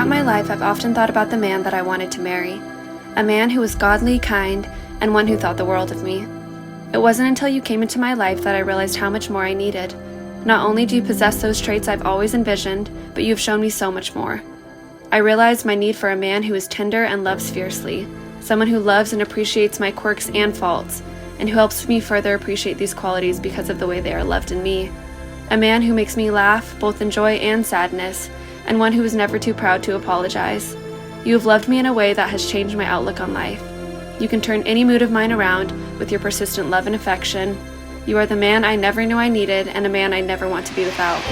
Throughout my life, I've often thought about the man that I wanted to marry. A man who was godly, kind, and one who thought the world of me. It wasn't until you came into my life that I realized how much more I needed. Not only do you possess those traits I've always envisioned, but you've shown me so much more. I realized my need for a man who is tender and loves fiercely, someone who loves and appreciates my quirks and faults, and who helps me further appreciate these qualities because of the way they are loved in me. A man who makes me laugh, both in joy and sadness, and one who is never too proud to apologize. You have loved me in a way that has changed my outlook on life. You can turn any mood of mine around with your persistent love and affection. You are the man I never knew I needed, and a man I never want to be without.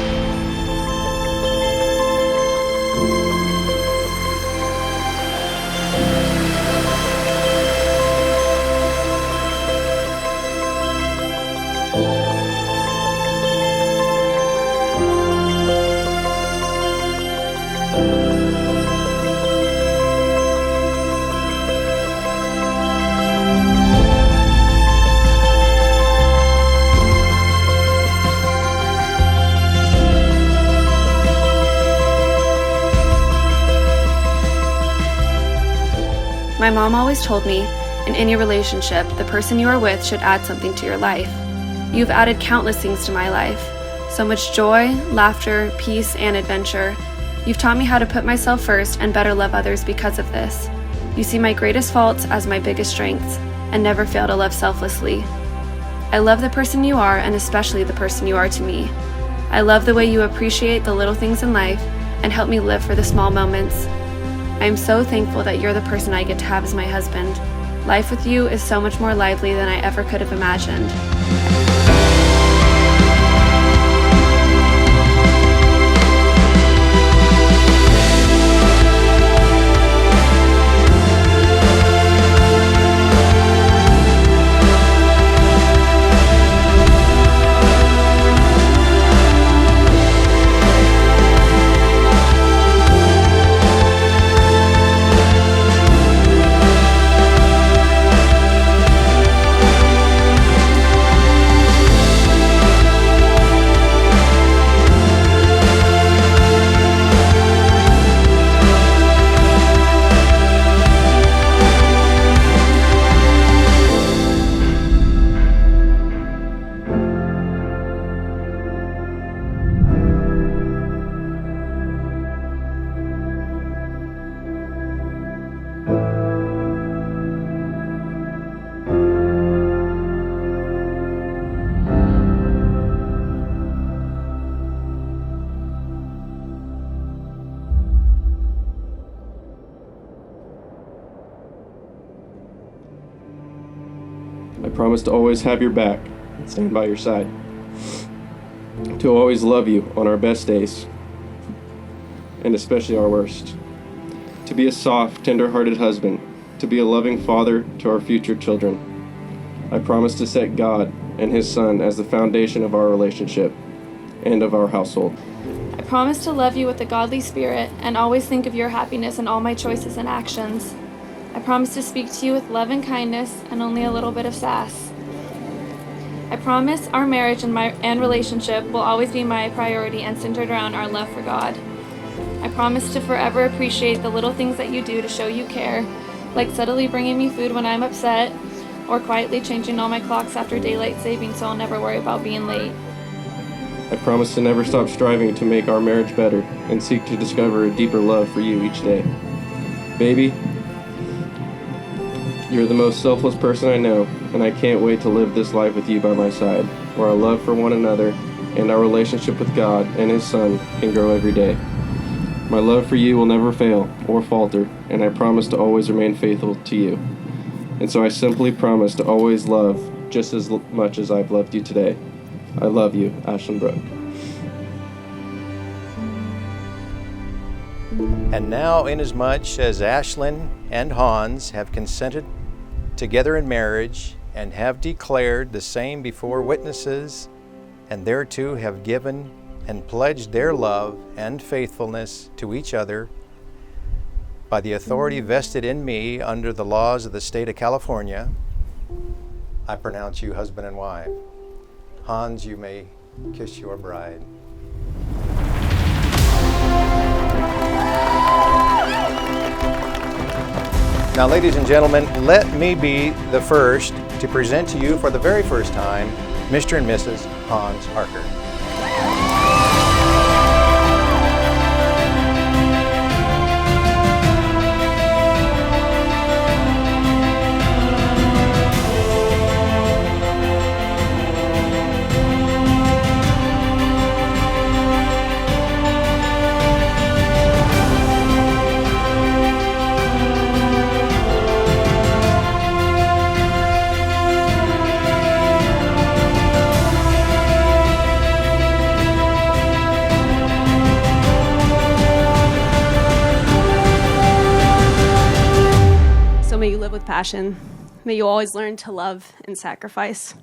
My mom always told me, in any relationship, the person you are with should add something to your life. You've added countless things to my life. So much joy, laughter, peace, and adventure. You've taught me how to put myself first and better love others because of this. You see my greatest faults as my biggest strengths, and never fail to love selflessly. I love the person you are, and especially the person you are to me. I love the way you appreciate the little things in life and help me live for the small moments. I am so thankful that you're the person I get to have as my husband. Life with you is so much more lively than I ever could have imagined. I promise to always have your back and stand by your side. To always love you on our best days, and especially our worst. To be a soft, tender-hearted husband. To be a loving father to our future children. I promise to set God and His Son as the foundation of our relationship and of our household. I promise to love you with a godly spirit and always think of your happiness in all my choices and actions. I promise to speak to you with love and kindness and only a little bit of sass. I promise our marriage and relationship will always be my priority and centered around our love for God. I promise to forever appreciate the little things that you do to show you care, like subtly bringing me food when I'm upset, or quietly changing all my clocks after daylight saving so I'll never worry about being late. I promise to never stop striving to make our marriage better and seek to discover a deeper love for you each day. Baby, you're the most selfless person I know, and I can't wait to live this life with you by my side, where our love for one another and our relationship with God and His Son can grow every day. My love for you will never fail or falter, and I promise to always remain faithful to you. And so I simply promise to always love just as much as I've loved you today. I love you, Ashlyn Brooke. And now, inasmuch as Ashlyn and Hanz have consented together in marriage and have declared the same before witnesses, and thereto have given and pledged their love and faithfulness to each other by the authority vested in me under the laws of the state of California, I pronounce you husband and wife. Hanz, you may kiss your bride. Now, ladies and gentlemen, let me be the first to present to you for the very first time, Mr. and Mrs. Hanz Harker. So may you live with passion. May you always learn to love and sacrifice.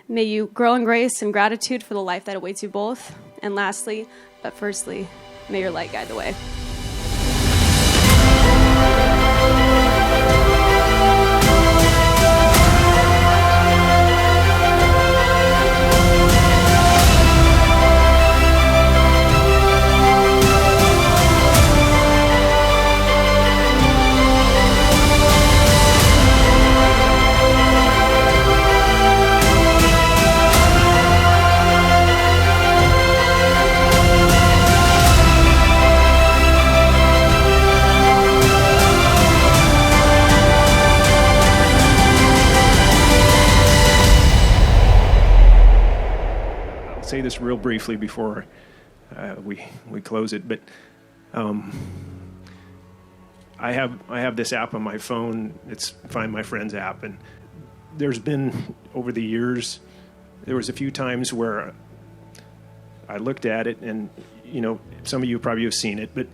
May you grow in grace and gratitude for the life that awaits you both. And lastly, but firstly, may your light guide the way. Say this real briefly before we close it, but I have this app on my phone. It's Find My Friends app, and there's been over the years, there was a few times where I looked at it, and some of you probably have seen it, but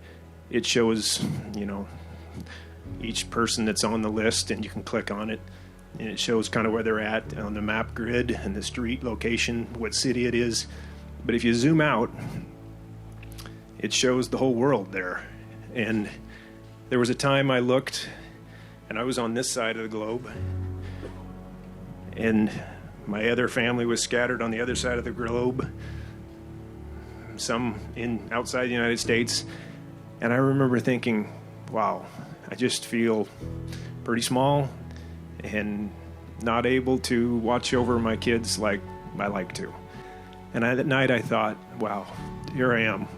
it shows each person that's on the list, and you can click on it. And it shows kind of where they're at on the map grid and the street location, what city it is. But if you zoom out, it shows the whole world there. And there was a time I looked, and I was on this side of the globe, and my other family was scattered on the other side of the globe, some outside the United States. And I remember thinking, wow, I just feel pretty small and not able to watch over my kids like I like to. And that night I thought, wow, here I am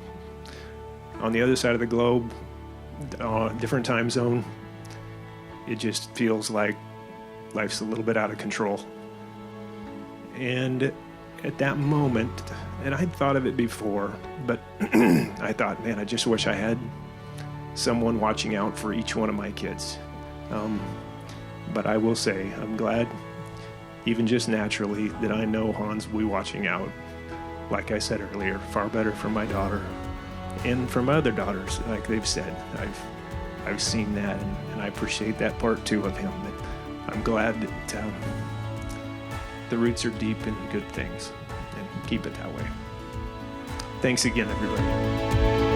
on the other side of the globe, different time zone. It just feels like life's a little bit out of control. And at that moment, and I'd thought of it before, but I thought, man, I just wish I had someone watching out for each one of my kids. But I will say, I'm glad, even just naturally, that I know Hans will be watching out. Like I said earlier, far better for my daughter and for my other daughters, like they've said. I've seen that, and I appreciate that part too of him. That I'm glad that the roots are deep in good things, and keep it that way. Thanks again, everybody.